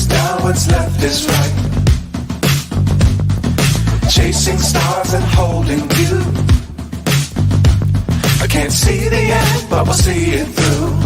down, what's left is right. Chasing stars and holding you. I can't see the end, but we'll see it through.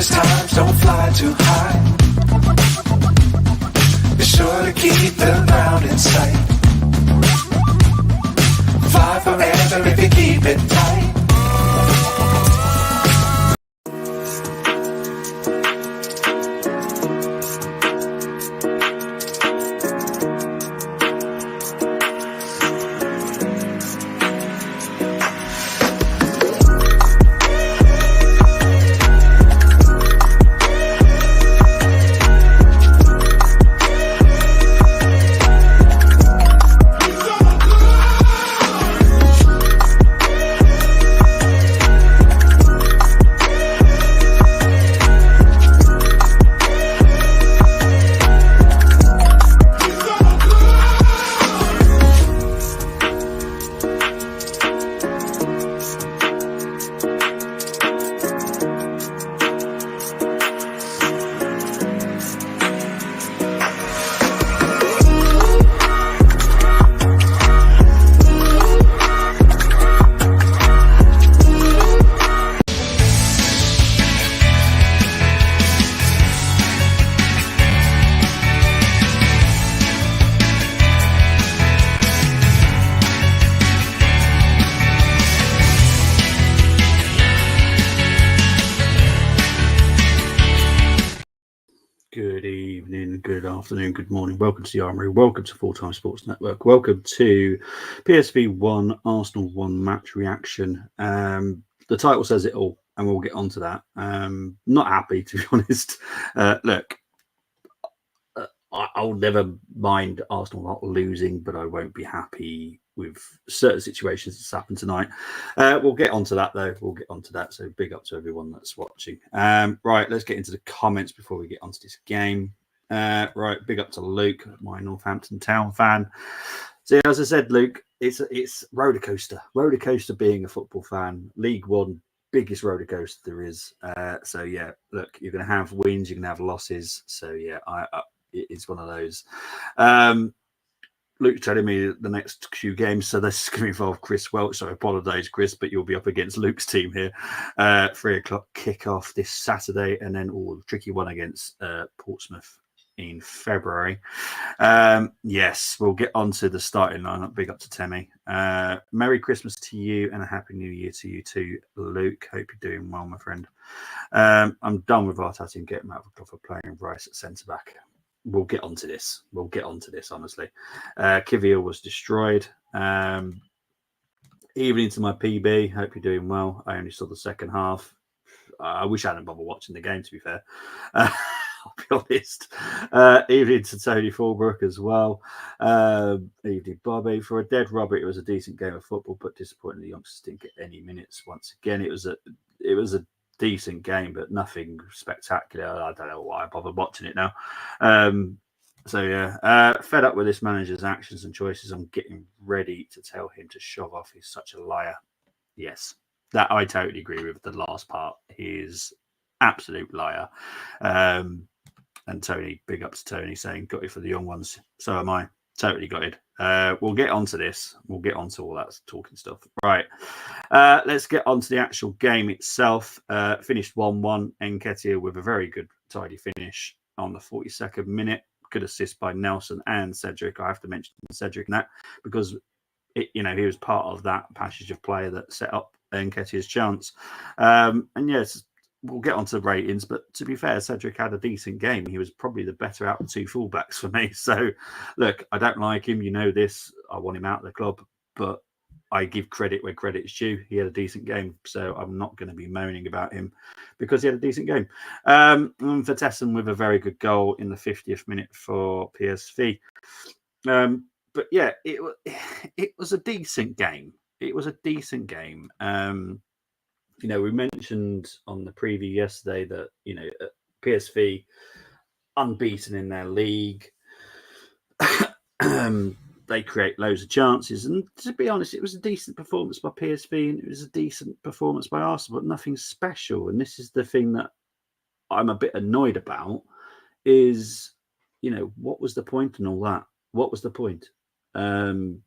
Times don't fly too high. Be sure to keep the ground in sight. Fly forever if you keep it tight. Good evening, good afternoon, good morning. Welcome to the Armoury. Welcome to Full Time Sports Network. Welcome to PSV 1, Arsenal 1 match reaction. The title says it all, and we'll get onto that. Not happy, to be honest. Look, I'll never mind Arsenal not losing, but I won't be happy with certain situations that's happened tonight. We'll get onto that, though. We'll get onto that. So big up to everyone that's watching. Right, let's get into the comments before we get onto this game. Right, big up to Luke, my Northampton Town fan. So as I said, Luke, it's roller coaster being a football fan. League One, biggest roller coaster there is. So yeah, look, you're going to have wins, you're going to have losses. So yeah, it's one of those. Luke's telling me the next few games, so this is going to involve Chris Welch. So I apologise, Chris, but you'll be up against Luke's team here. 3 o'clock kickoff this Saturday, and then a tricky one against Portsmouth in February. Yes, we'll get on to the starting lineup. Big up to Temi. Merry Christmas to you and a Happy New Year to you too, Luke. Hope you're doing well, my friend. I'm done with Arteta and getting out of the club for playing Rice at centre-back. We'll get onto this. Honestly. Kivior was destroyed. Evening to my PB. Hope you're doing well. I only saw the second half. I wish I hadn't bothered watching the game, to be fair. I'll be honest. Evening to Tony Fulbrook as well. Evening, Bobby. For a dead rubber, it was a decent game of football, but disappointing the youngsters didn't get any minutes. Once again, it was a decent game, but nothing spectacular. I don't know why I bothered watching it now. So yeah, fed up with this manager's actions and choices. I'm getting ready to tell him to shove off. He's such a liar. Yes, that I totally agree with. The last part, he is absolute liar. And Tony, big up to Tony, saying got it for the young ones. So am I. Totally got it. We'll get onto this. We'll get onto all that talking stuff. Right. Let's get onto the actual game itself. Finished 1-1. Nketiah with a very good, tidy finish on the 42nd minute. Good assist by Nelson and Cedric. I have to mention Cedric in that because he was part of that passage of play that set up Nketiah's chance. And yes, we'll get onto the ratings, but to be fair, Cedric had a decent game. He was probably the better out of 2 fullbacks for me. So, look, I don't like him. You know this. I want him out of the club, but I give credit where credit's due. He had a decent game, so I'm not going to be moaning about him because he had a decent game. Vertessen with a very good goal in the 50th minute for PSV. But yeah, it was a decent game. It was a decent game. We mentioned on the preview yesterday that PSV unbeaten in their league. They create loads of chances, and to be honest, it was a decent performance by PSV, and it was a decent performance by Arsenal, but nothing special. And this is the thing that I'm a bit annoyed about: is what was the point and all that? What was the point? You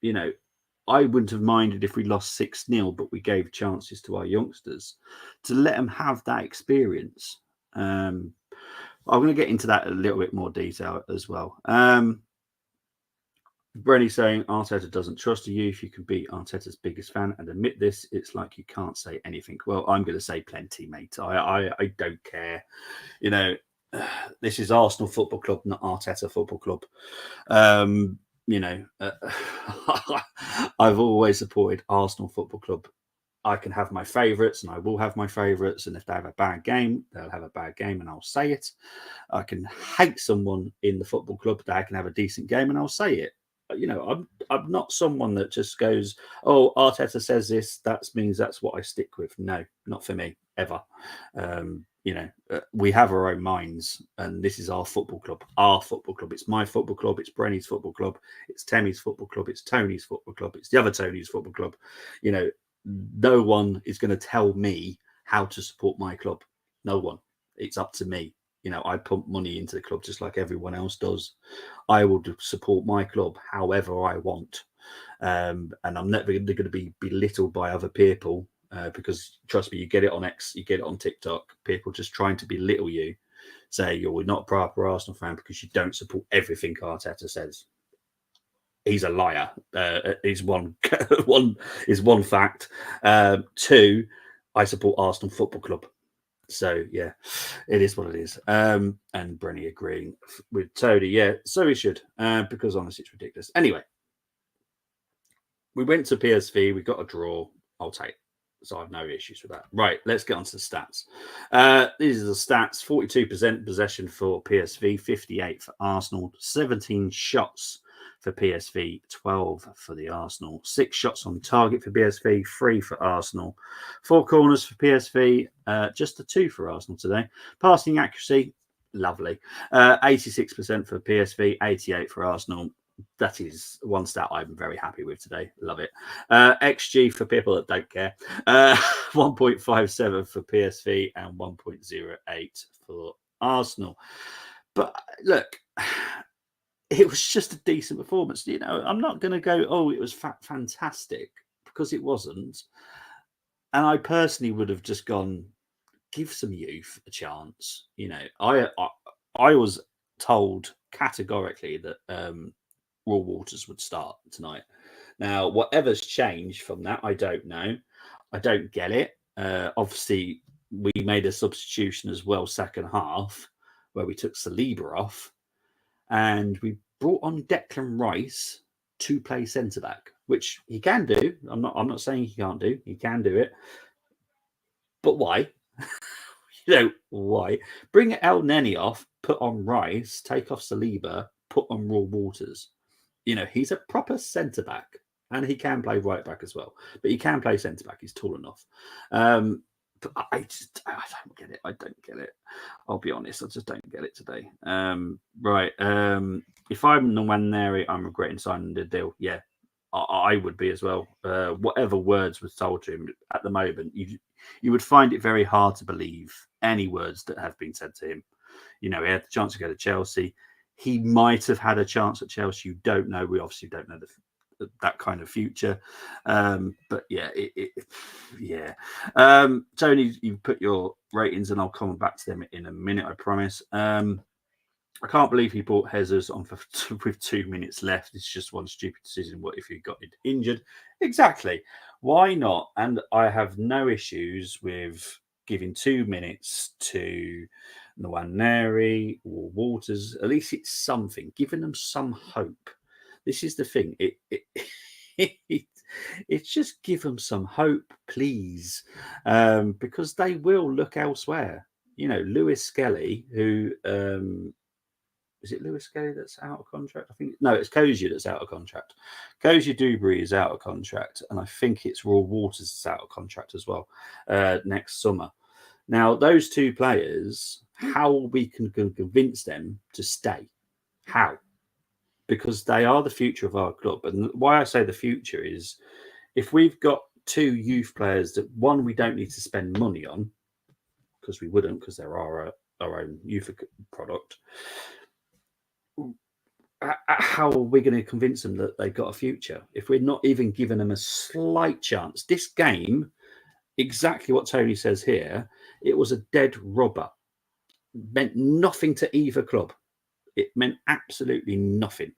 know, I wouldn't have minded if we lost 6-0, but we gave chances to our youngsters to let them have that experience. I'm going to get into that a little bit more detail as well. Brenny saying Arteta doesn't trust the youth. You can be Arteta's biggest fan and admit this. It's like you can't say anything. Well, I'm going to say plenty, mate. I don't care. This is Arsenal Football Club, not Arteta Football Club. I've always supported Arsenal Football Club. I can have my favourites, and I will have my favourites. And if they have a bad game, they'll have a bad game, and I'll say it. I can hate someone in the football club, they can have a decent game, and I'll say it. I'm not someone that just goes, "Oh, Arteta says this, that means that's what I stick with." No, not for me ever. We have our own minds, and this is our football club. Our football club. It's my football club. It's Brenny's football club. It's Temmie's football club. It's Tony's football club. It's the other Tony's football club. No one is going to tell me how to support my club. No one. It's up to me. I pump money into the club just like everyone else does. I will support my club however I want. And I'm never going to be belittled by other people because, trust me, you get it on X, you get it on TikTok. People just trying to belittle you, say you're not a proper Arsenal fan because you don't support everything Arteta says. He's a liar. Is one fact. Two, I support Arsenal Football Club. So yeah, it is what it is. And Brenny agreeing with Tony. Yeah, so he should, because honestly, it's ridiculous. Anyway, we went to PSV. We got a draw. I'll take. So I have no issues with that. Right, let's get on to the stats. These are the stats: 42% possession for PSV, 58 for Arsenal, 17 shots for PSV, 12 for the Arsenal, 6 shots on target for PSV, 3 for Arsenal, 4 corners for PSV, just the 2 for Arsenal today. Passing accuracy, lovely. 86% for PSV, 88 for Arsenal. That is one stat I'm very happy with today. Love it. XG for people that don't care. 1.57 for PSV and 1.08 for Arsenal. But look, it was just a decent performance. I'm not going to go, oh, it was fantastic, because it wasn't. And I personally would have just gone, give some youth a chance. I was told categorically that Raw Waters would start tonight. Now, whatever's changed from that, I don't know. I don't get it. Obviously, we made a substitution as well, second half, where we took Saliba off, and we brought on Declan Rice to play centre back, which he can do. I'm not saying he can't do. He can do it, but why? Why? Bring El Neni off, put on Rice, take off Saliba, put on Raw Waters. He's a proper centre back, and he can play right back as well. But he can play centre back. He's tall enough. But I don't get it. I don't get it. I'll be honest. I just don't get it today. Right. If I'm Nwaneri, I'm regretting signing the deal. Yeah, I would be as well. Whatever words was told to him at the moment, you would find it very hard to believe any words that have been said to him. He had the chance to go to Chelsea. He might have had a chance at Chelsea. You don't know. We obviously don't know that kind of future. But yeah, yeah. Tony, you've put your ratings, and I'll come back to them in a minute, I promise. I can't believe he brought Jesus on with 2 minutes left. It's just one stupid decision. What if he got injured? Exactly. Why not? And I have no issues with giving 2 minutes to Nwaneri or Waters. At least it's something, giving them some hope. This is the thing. It's just give them some hope, please, because they will look elsewhere. Lewis Skelly, who is it Lewis Gay that's out of contract? I think no, it's Cozier that's out of contract. Cozier Dewberry is out of contract, and I think it's Raw Waters that's out of contract as well next summer. Now, those two players, how we can convince them to stay? How? Because they are the future of our club. And why I say the future is if we've got two youth players that, one, we don't need to spend money on, because we wouldn't, because they're our own youth product, how are we going to convince them that they've got a future if we're not even giving them a slight chance? This game, exactly what Tony says here, it was a dead rubber. It meant nothing to either club. It meant absolutely nothing.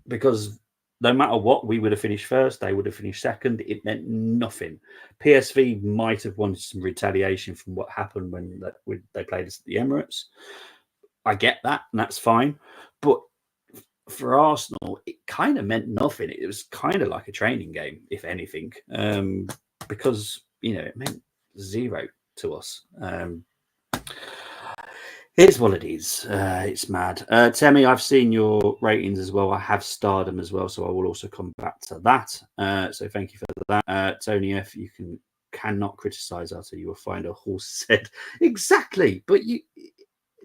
Because no matter what, we would have finished first, they would have finished second. It meant nothing. PSV might have wanted some retaliation from what happened when they played us at the Emirates. I get that, and that's fine. But for Arsenal, it kind of meant nothing. It was kind of like a training game, if anything, because, it meant zero to us. Here's what it is. It's mad. Temi, I've seen your ratings as well. I have starred them as well, so I will also come back to that. So thank you for that. Tony F, you cannot criticise us, or you will find a horse said. Exactly. But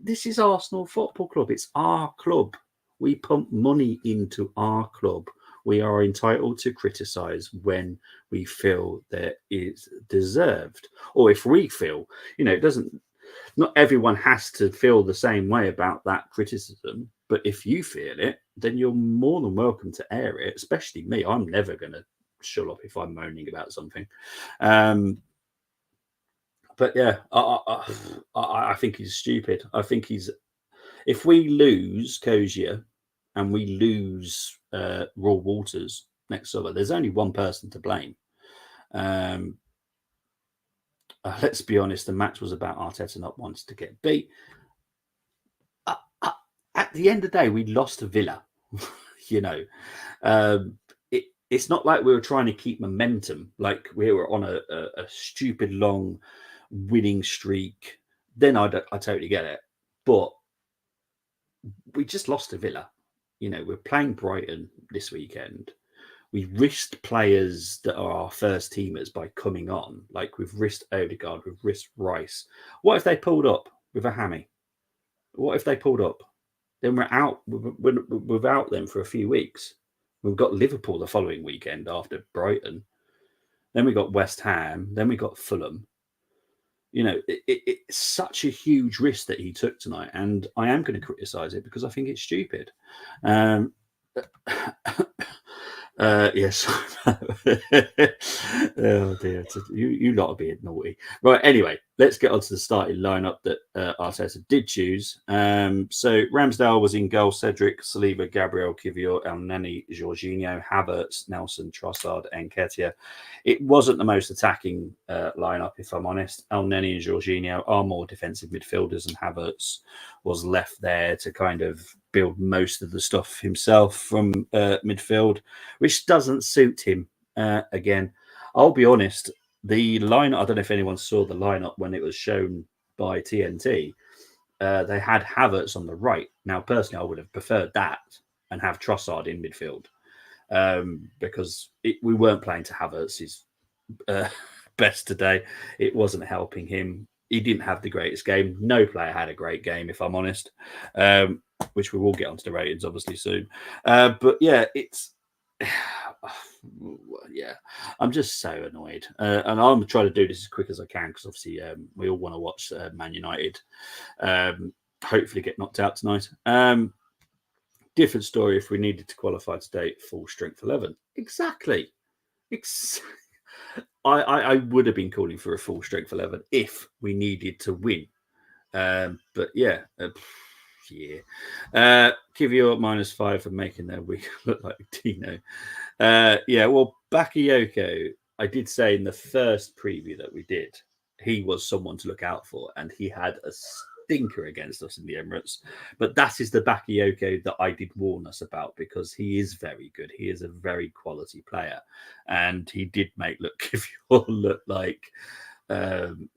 this is Arsenal Football Club. It's our club. We pump money into our club. We are entitled to criticise when we feel that it's deserved. Or if we feel, it doesn't... Not everyone has to feel the same way about that criticism, but if you feel it, then you're more than welcome to air it, especially me. I'm never going to shut up if I'm moaning about something. But yeah, I think he's stupid. I think if we lose Cozier and we lose Raw Waters next summer, there's only one person to blame. Let's be honest, the match was about Arteta not wanting to get beat. At the end of the day, we lost to Villa. It's not like we were trying to keep momentum, like we were on a stupid long winning streak. Then I totally get it. But we just lost to Villa. We're playing Brighton this weekend. We risked players that are our first teamers by coming on. Like we've risked Odegaard, we've risked Rice. What if they pulled up with a hammy? What if they pulled up? Then we're out without them for a few weeks. We've got Liverpool the following weekend after Brighton. Then we got West Ham. Then we got Fulham. It's such a huge risk that he took tonight. And I am going to criticise it because I think it's stupid. Yes. Oh dear, you lot are being naughty. Right, anyway, let's get on to the starting lineup that Arteta did choose. So Ramsdale was in goal. Cedric, Saliba, Gabriel, Kivior, Elneny, Jorginho, Havertz, Nelson, Trossard, and Nketiah. It wasn't the most attacking lineup, if I'm honest. Elneny and Jorginho are more defensive midfielders, and Havertz was left there to kind of build most of the stuff himself from midfield, which doesn't suit him. Again, I'll be honest, the lineup, I don't know if anyone saw the lineup when it was shown by TNT. They had Havertz on the right. Now, personally, I would have preferred that and have Trossard in midfield because we weren't playing to Havertz's best today. It wasn't helping him. He didn't have the greatest game. No player had a great game, if I'm honest, which we will get onto the ratings, obviously, soon. But yeah, it's... yeah, I'm just so annoyed, and I'm trying to do this as quick as I can because obviously we all want to watch Man United hopefully get knocked out tonight. Different story if we needed to qualify today, full strength 11. Exactly. I would have been calling for a full strength 11 if we needed to win, but yeah. Kivior -5 for making their week look like Dino. Well, Bakayoko, I did say in the first preview that we did, he was someone to look out for, and he had a stinker against us in the Emirates. But that is the Bakayoko that I did warn us about because he is very good. He is a very quality player, and he did make Kivior look like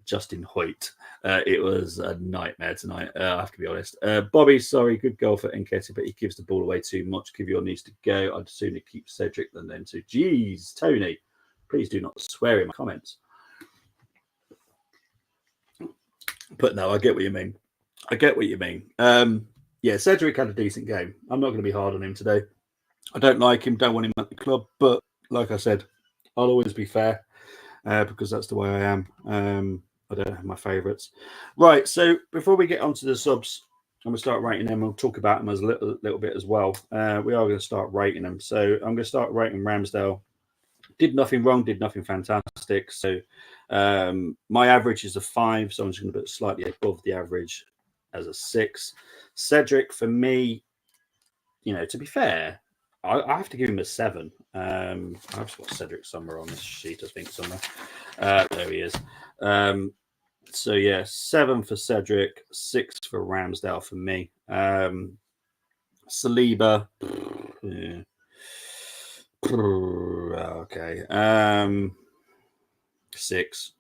Justin Hoyt. It was a nightmare tonight, I have to be honest. Bobby, sorry, good goal for Nketiah, but he gives the ball away too much. Kivior needs to go. I'd sooner keep Cedric than them two. Jeez, Tony, please do not swear in my comments. But no, I get what you mean. Yeah, Cedric had a decent game. I'm not going to be hard on him today. I don't like him, don't want him at the club, but like I said, I'll always be fair because that's the way I am. I don't have my favourites. Right, so before we get onto the subs, I'm going to start rating them. We'll talk about them as a little bit as well. We are going to start rating them. So I'm going to start rating Ramsdale. Did nothing wrong, did nothing fantastic. So my average is a 5, so I'm just going to put slightly above the average as a 6. Cedric, for me, to be fair, I have to give him a 7. I've just got Cedric somewhere on this sheet, I think, somewhere. There he is. So, yeah, 7 for Cedric, 6 for Ramsdale for me. Saliba, yeah. Okay. 6.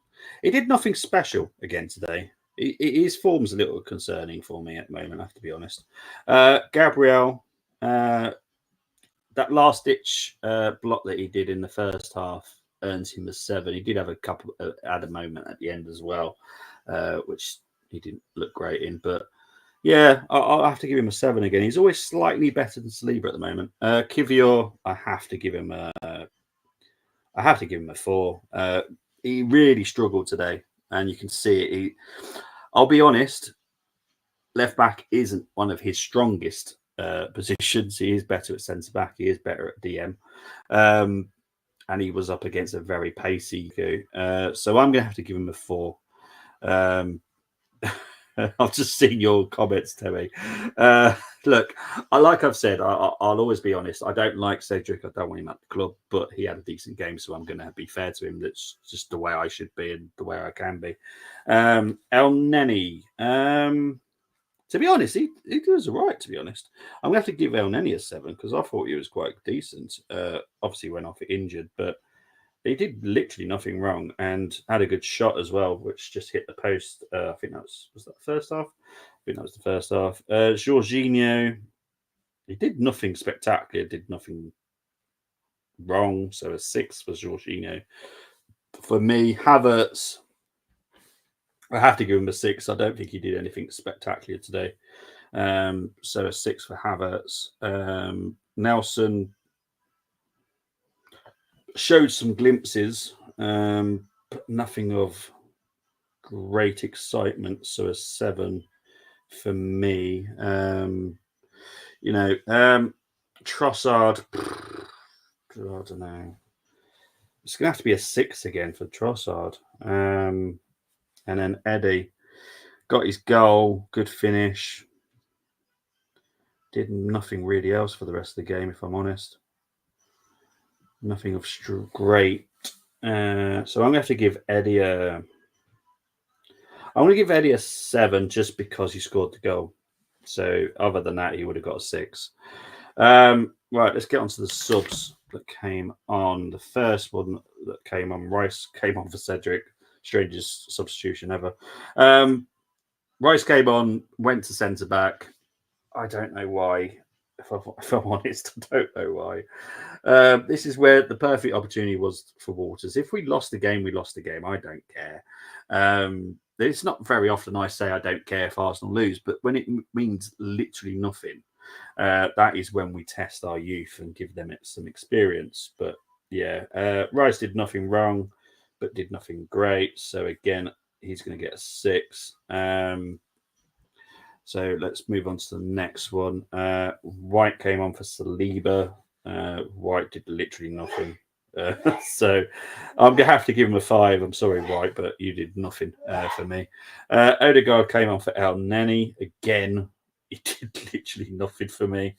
He did nothing special again today. His form's a little concerning for me at the moment, I have to be honest. Gabriel, that last-ditch block that he did in the first half earns him a 7. He did have had a moment at the end as well, which he didn't look great in. But yeah, I'll have to give him a 7 again. He's always slightly better than Saliba at the moment. Kivior, I have to give him a 4. He really struggled today, and you can see it. I'll be honest, left back isn't one of his strongest positions. He is better at centre back. He is better at DM, and he was up against a very pacey guy. So I'm going to have to give him a 4. I've just seen your comments, Terry. Look, like I've said, I'll always be honest. I don't like Cedric. I don't want him at the club, but he had a decent game, so I'm going to be fair to him. That's just the way I should be and the way I can be. El Neni. To be honest, he was all right, to be honest. I'm going to have to give El Neni a 7 because I thought he was quite decent. Obviously, went off injured, but he did literally nothing wrong and had a good shot as well, which just hit the post. I think was that the first half? I think that was the first half. Jorginho, he did nothing spectacular, did nothing wrong. So a 6 for Jorginho. For me, Havertz, I have to give him a 6. I don't think he did anything spectacular today. So a 6 for Havertz. Nelson showed some glimpses, but nothing of great excitement. So a 7 for me. Trossard, I don't know. It's going to have to be a 6 again for Trossard. And then Eddie got his goal, good finish. Did nothing really else for the rest of the game, if I'm honest. Nothing of great. So I'm going to have to give Eddie I'm going to give Eddie a 7 just because he scored the goal. So other than that, he would have got a 6. Right, let's get on to the subs that came on. The first one that came on, Rice came on for Cedric. Strangest substitution ever. Rice came on, went to centre back. I don't know why. If I'm honest, I don't know why. This is where the perfect opportunity was for Waters. If we lost the game, we lost the game. I don't care. It's not very often I say I don't care if Arsenal lose, but when it means literally nothing, that is when we test our youth and give them some experience. But yeah, Rice did nothing wrong, but did nothing great. So again, he's going to get a 6. So let's move on to the next one. White came on for Saliba. White did literally nothing. So I'm going to have to give him a 5. I'm sorry, White, but you did nothing for me. Odegaard came on for El Neni. Again, he did literally nothing for me.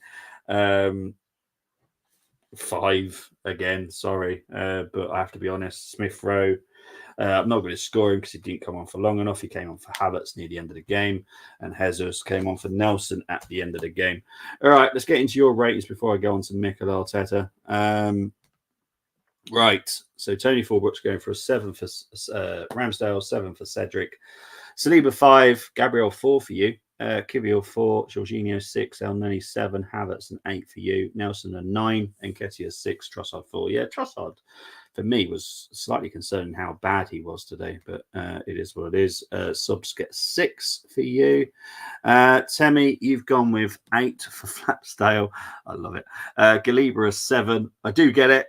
5 again, sorry. But I have to be honest, Smith Rowe. I'm not going to score him because he didn't come on for long enough. He came on for Havertz near the end of the game, and Jesus came on for Nelson at the end of the game. All right, let's get into your ratings before I go on to Mikel Arteta. Right. So Tony Fallbrook's going for a 7 for Ramsdale, 7 for Cedric. Saliba 5, Gabriel 4 for you. Kivior 4, Jorginho 6, El Neni 7, Havertz an 8 for you. Nelson a 9, Nketiah 6, Trossard 4. Yeah, Trossard for me was slightly concerning how bad he was today, but it is what it is. Subs get 6 for you. Temi, you've gone with 8 for Flapsdale. I love it. Galibra a 7. I do get it.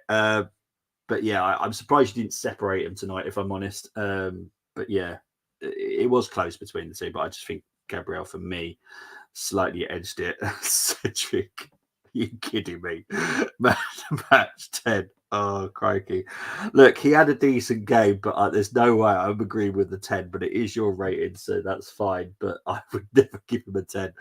But yeah, I'm surprised you didn't separate them tonight, if I'm honest. But yeah, it was close between the two. But I just think Gabriel, for me, slightly edged it. Cedric, you kidding me? Match 10. Oh, crikey. Look, he had a decent game, but there's no way I'm agreeing with the 10, but it is your rating, so that's fine. But I would never give him a 10.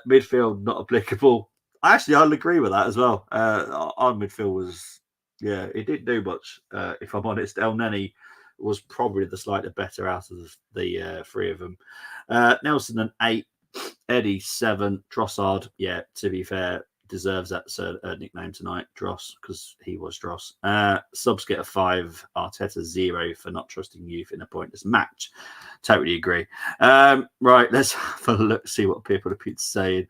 Midfield, not applicable. Actually, I'll agree with that as well. Our midfield was, yeah, it didn't do much, if I'm honest. El Neni was probably the slightly better out of the three of them. Nelson, an 8. Eddie, 7. Trossard, yeah, to be fair, deserves that nickname tonight, Dross, because he was Dross. Subs get a 5. Arteta 0 for not trusting youth in a pointless match. Totally agree. Right, let's have a look, see what people have been saying.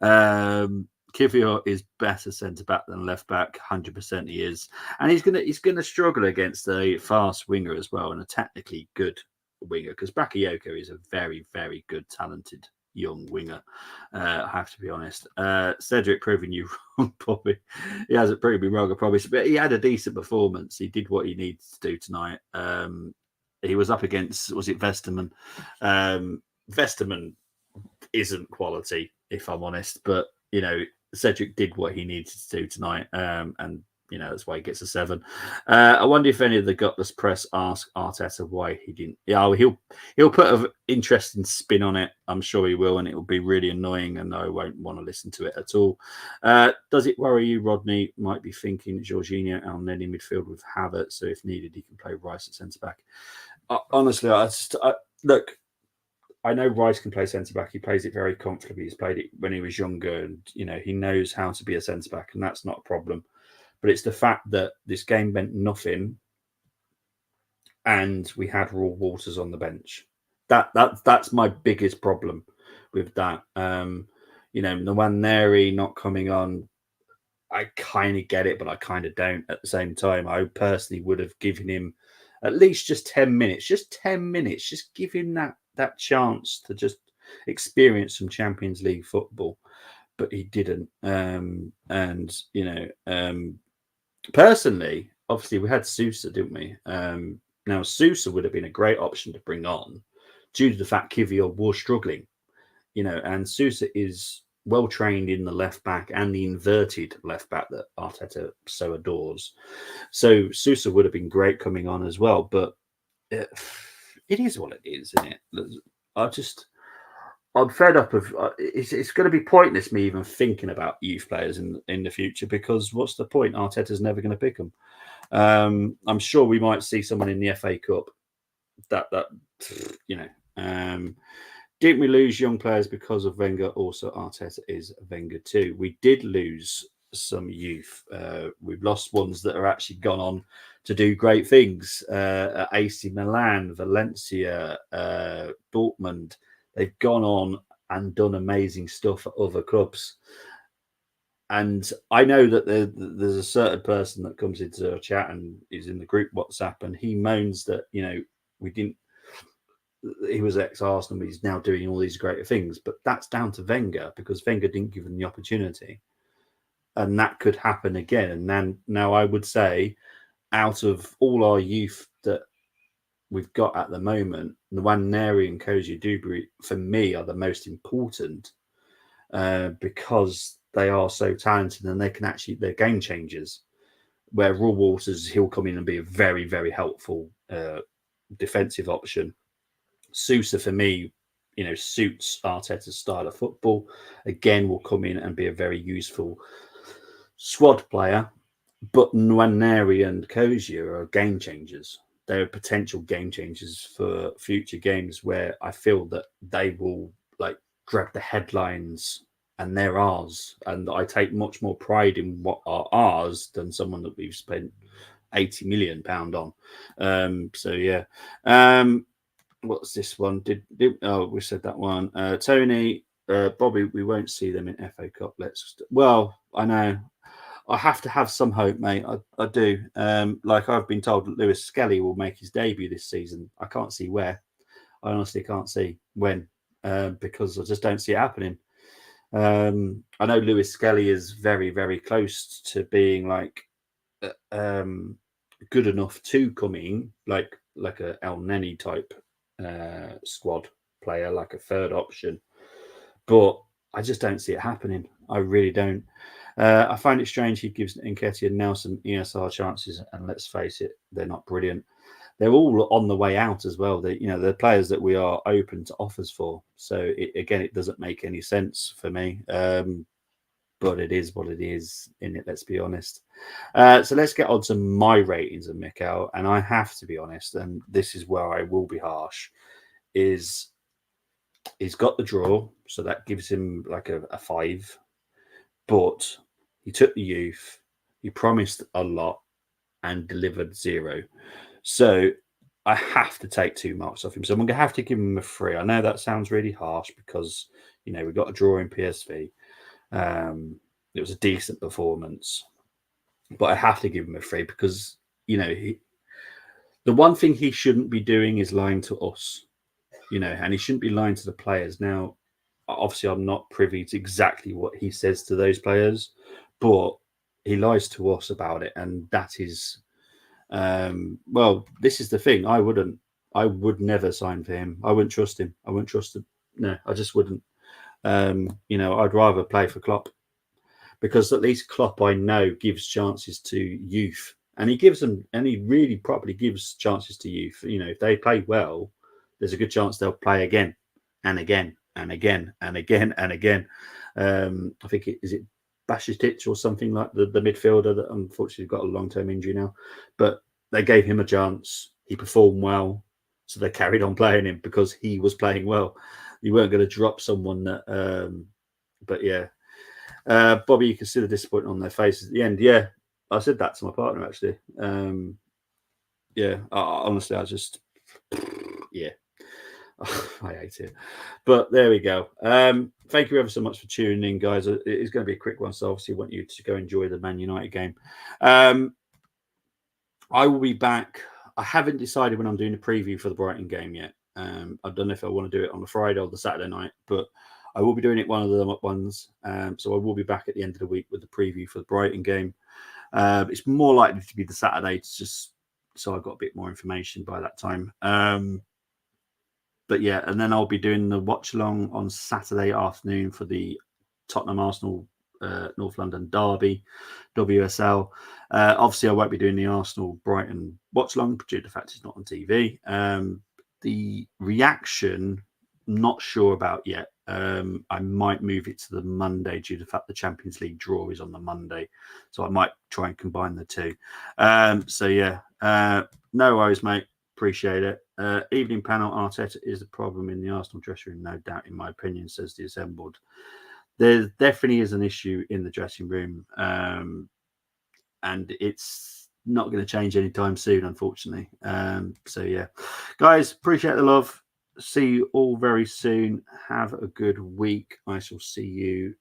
Kivior is better centre back than left back. 100% he is, and he's gonna struggle against a fast winger as well, and a technically good winger, because Bakayoko is a very, very good, talented young winger. I have to be honest. Cedric proving you wrong, Bobby. He hasn't proven me wrong, I promise, but he had a decent performance. He did what he needed to do tonight. He was up against, was it Vesterman? Vesterman isn't quality, if I'm honest, but you know, Cedric did what he needed to do tonight, and you know that's why he gets a 7. I wonder if any of the gutless press ask Arteta why he didn't. Yeah, he'll put an interesting spin on it. I'm sure he will, and it will be really annoying, and I won't want to listen to it at all. Does it worry you, Rodney? Might be thinking Jorginho, El Neni midfield with Havertz, so if needed, he can play Rice at centre back. Honestly, look. I know Rice can play centre back. He plays it very comfortably. He's played it when he was younger, and you know he knows how to be a centre back, and that's not a problem. But it's the fact that this game meant nothing, and we had Raw Waters on the bench. That's my biggest problem with that. You know, Nwaneri not coming on. I kind of get it, but I kind of don't at the same time. I personally would have given him at least just 10 minutes, just 10 minutes, just give him that chance to just experience some Champions League football, but he didn't. And you know, personally, obviously we had Sousa, didn't we? Now Sousa would have been a great option to bring on due to the fact Kivior was struggling, you know, and Sousa is well trained in the left back and the inverted left back that Arteta so adores. So Sousa would have been great coming on as well, but it is what it is, isn't it? I'm fed up of it's going to be pointless me even thinking about youth players in the future, because what's the point? Arteta's never going to pick them. I'm sure we might see someone in the FA Cup that you know. Didn't we lose young players because of Wenger? Also, Arteta is Wenger too. We did lose some youth. We've lost ones that are actually gone on to do great things. At AC Milan, Valencia, Dortmund. They've gone on and done amazing stuff at other clubs. And I know that there's a certain person that comes into a chat and is in the group WhatsApp, and he moans that, you know, he was ex-Arsenal, but he's now doing all these greater things. But that's down to Wenger, because Wenger didn't give him the opportunity. And that could happen again. And then now I would say, out of all our youth that we've got at the moment, Nwaneri and Koji Dubry, for me, are the most important, because they are so talented and they're game changers. Where Raw Waters, he'll come in and be a very, very helpful defensive option. Sousa, for me, you know, suits Arteta's style of football. Again, will come in and be a very useful squad player. But Nwaneri and Kozia are game changers. They're potential game changers for future games, where I feel that they will like grab the headlines, and they're ours. And I take much more pride in what are ours than someone that we've spent £80 million on. So yeah. What's this one? We said that one. Tony, Bobby, we won't see them in FA Cup. Well, I know. I have to have some hope, mate. I do. Like I've been told that Lewis Skelly will make his debut this season. I can't see where. I honestly can't see when, because I just don't see it happening. I know Lewis Skelly is very, very close to being like good enough to come in, like a El Neni type squad player, like a third option. But I just don't see it happening. I really don't. I find it strange he gives Nketiah and Nelson ESR chances, and let's face it, they're not brilliant. They're all on the way out as well. They're players that we are open to offers for. So it doesn't make any sense for me. But it is what it is in it. Let's be honest. So let's get on to my ratings of Mikel, and I have to be honest, and this is where I will be harsh. Is he's got the draw, so that gives him like a 5. But he took the youth, he promised a lot, and delivered 0. So I have to take 2 marks off him. So I'm going to have to give him a 3. I know that sounds really harsh because, we got a draw in PSV. It was a decent performance. But I have to give him a 3 because, the one thing he shouldn't be doing is lying to us, and he shouldn't be lying to the players. Now, obviously, I'm not privy to exactly what he says to those players, but he lies to us about it. And that is... this is the thing. I would never sign for him. I wouldn't trust him. I wouldn't trust him. No, I just wouldn't. I'd rather play for Klopp because at least Klopp, I know, gives chances to youth, and he gives them, and he really properly gives chances to youth. If they play well, there's a good chance they'll play again and again and again and again and again. I think is it Bashitic or something like the midfielder that unfortunately got a long-term injury now, but they gave him a chance. He performed well, so they carried on playing him because he was playing well. You weren't going to drop someone that, but yeah. Bobby, you can see the disappointment on their faces at the end. Yeah, I said that to my partner actually. Honestly, I just, yeah. I hate it. But there we go. Thank you ever so much for tuning in, guys. It's going to be a quick one, so obviously I want you to go enjoy the Man United game. I will be back. I haven't decided when I'm doing a preview for the Brighton game yet. I don't know if I want to do it on the Friday or the Saturday night, but I will be doing it one of the ones. So I will be back at the end of the week with the preview for the Brighton game. It's more likely to be the Saturday, just so I've got a bit more information by that time. But yeah, and then I'll be doing the watch along on Saturday afternoon for the Tottenham Arsenal North London derby, WSL. Obviously, I won't be doing the Arsenal Brighton watch along due to the fact it's not on TV. The reaction, not sure about yet. I might move it to the Monday due to the fact the Champions League draw is on the Monday, so I might try and combine the two. So yeah, no worries, mate. Appreciate it. Evening panel, Arteta is the problem in the Arsenal dressing room, no doubt, in my opinion, says the assembled. There definitely is an issue in the dressing room, and it's not going to change anytime soon, unfortunately. So yeah, guys, appreciate the love. See you all very soon. Have a good week. I shall see you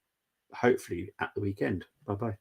hopefully at the weekend. Bye-bye.